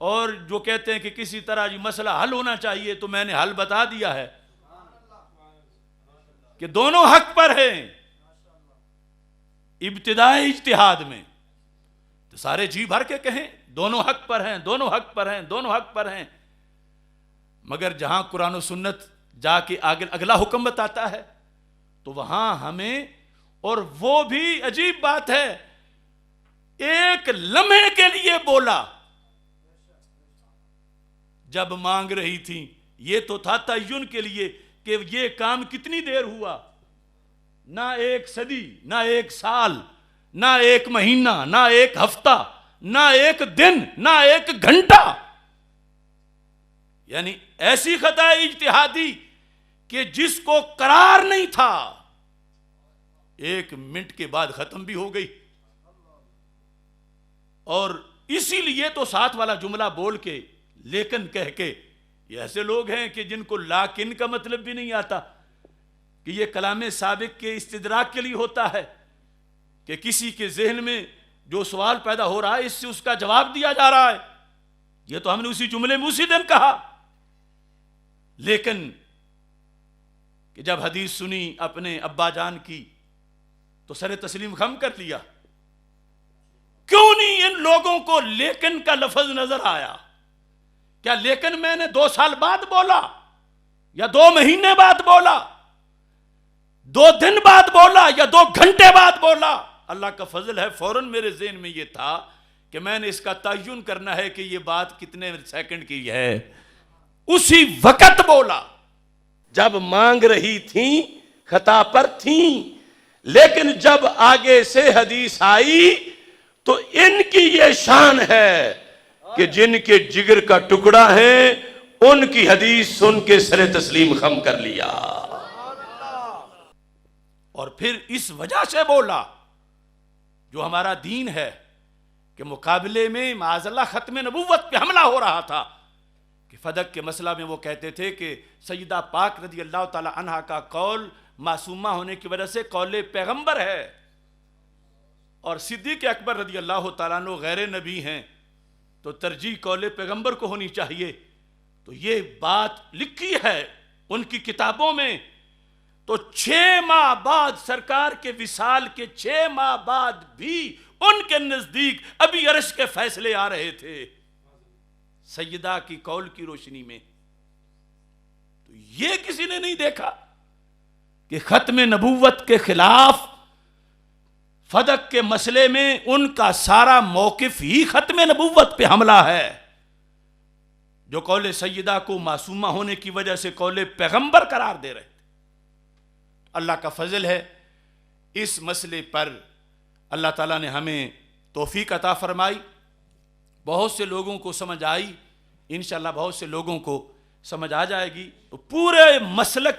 اور جو کہتے ہیں کہ کسی طرح یہ مسئلہ حل ہونا چاہیے، تو میں نے حل بتا دیا ہے کہ دونوں حق پر ہیں ابتدائی اجتہاد میں، تو سارے جی بھر کے کہیں دونوں حق پر ہیں، دونوں حق پر ہیں، دونوں حق پر ہیں، مگر جہاں قرآن و سنت جا کے اگلا حکم بتاتا ہے تو وہاں ہمیں، اور وہ بھی عجیب بات ہے، ایک لمحے کے لیے بولا جب مانگ رہی تھی، یہ تو تھا تعین کے لیے کہ یہ کام کتنی دیر ہوا، نہ ایک صدی، نہ ایک سال، نہ ایک مہینہ، نہ ایک ہفتہ، نہ ایک دن، نہ ایک گھنٹہ، یعنی ایسی خطا اجتہادی کہ جس کو قرار نہیں تھا 1 منٹ کے بعد ختم بھی ہو گئی. اور اسی لیے تو ساتھ والا جملہ بول کے لیکن کہہ کے، یہ ایسے لوگ ہیں کہ جن کو لاکن کا مطلب بھی نہیں آتا، کہ یہ کلام سابق کے استدراک کے لیے ہوتا ہے کہ کسی کے ذہن میں جو سوال پیدا ہو رہا ہے اس سے اس کا جواب دیا جا رہا ہے. یہ تو ہم نے اسی جملے میں اسی دن کہا. لیکن کہ جب حدیث سنی اپنے ابا جان کی تو سر تسلیم خم کر لیا. کیوں نہیں ان لوگوں کو لیکن کا لفظ نظر آیا؟ کیا لیکن میں نے 2 سال بعد بولا، یا 2 مہینے بعد بولا، 2 دن بعد بولا، یا 2 گھنٹے بعد بولا؟ اللہ کا فضل ہے فوراً میرے ذہن میں یہ تھا کہ میں نے اس کا تعین کرنا ہے کہ یہ بات کتنے سیکنڈ کی ہے. اسی وقت بولا جب مانگ رہی تھیں، خطا پر تھیں، لیکن جب آگے سے حدیث آئی تو ان کی یہ شان ہے کہ جن کے جگر کا ٹکڑا ہے ان کی حدیث سن کے سر تسلیم خم کر لیا. اور پھر اس وجہ سے بولا جو ہمارا دین ہے کہ مقابلے میں معاذ اللہ ختم نبوت پہ حملہ ہو رہا تھا، کہ فدق کے مسئلہ میں وہ کہتے تھے کہ سیدہ پاک رضی اللہ تعالی عنہا کا قول معصومہ ہونے کی وجہ سے قول پیغمبر ہے، اور صدیق اکبر رضی اللہ تعالیٰ عنہ غیر نبی ہیں تو ترجیح قول پیغمبر کو ہونی چاہیے. تو یہ بات لکھی ہے ان کی کتابوں میں. تو 6 ماہ بعد سرکار کے وصال کے 6 ماہ بعد بھی ان کے نزدیک ابھی عرش کے فیصلے آ رہے تھے سیدہ کی قول کی روشنی میں. تو یہ کسی نے نہیں دیکھا کہ ختم نبوت کے خلاف فدق کے مسئلے میں ان کا سارا موقف ہی ختم نبوت پہ حملہ ہے، جو قول سیدہ کو معصومہ ہونے کی وجہ سے قول پیغمبر قرار دے رہے تھے. اللہ کا فضل ہے اس مسئلے پر اللہ تعالیٰ نے ہمیں توفیق عطا فرمائی. بہت سے لوگوں کو سمجھ آئی، انشاءاللہ بہت سے لوگوں کو سمجھ آ جائے گی. تو پورے مسلک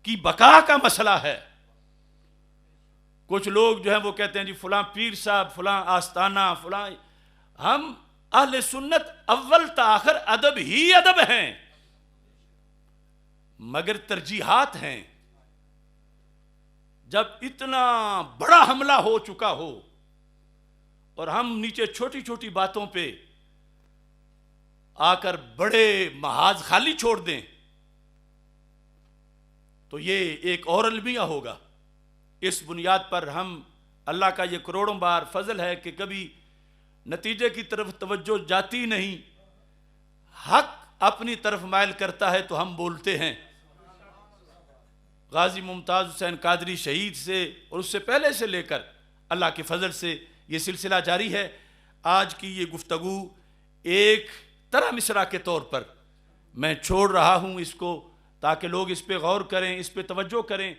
کی بقا کا مسئلہ ہے. کچھ لوگ جو ہیں وہ کہتے ہیں جی فلاں پیر صاحب، فلاں آستانہ، فلاں. ہم اہل سنت اول تاخر ادب ہی ادب ہیں، مگر ترجیحات ہیں. جب اتنا بڑا حملہ ہو چکا ہو اور ہم نیچے چھوٹی چھوٹی باتوں پہ آ کر بڑے محاذ خالی چھوڑ دیں تو یہ ایک اور المیہ ہوگا. اس بنیاد پر ہم، اللہ کا یہ کروڑوں بار فضل ہے کہ کبھی نتیجے کی طرف توجہ جاتی نہیں، حق اپنی طرف مائل کرتا ہے تو ہم بولتے ہیں. غازی ممتاز حسین قادری شہید سے اور اس سے پہلے سے لے کر اللہ کے فضل سے یہ سلسلہ جاری ہے. آج کی یہ گفتگو ایک طرح مصرع کے طور پر میں چھوڑ رہا ہوں اس کو، تاکہ لوگ اس پہ غور کریں، اس پہ توجہ کریں.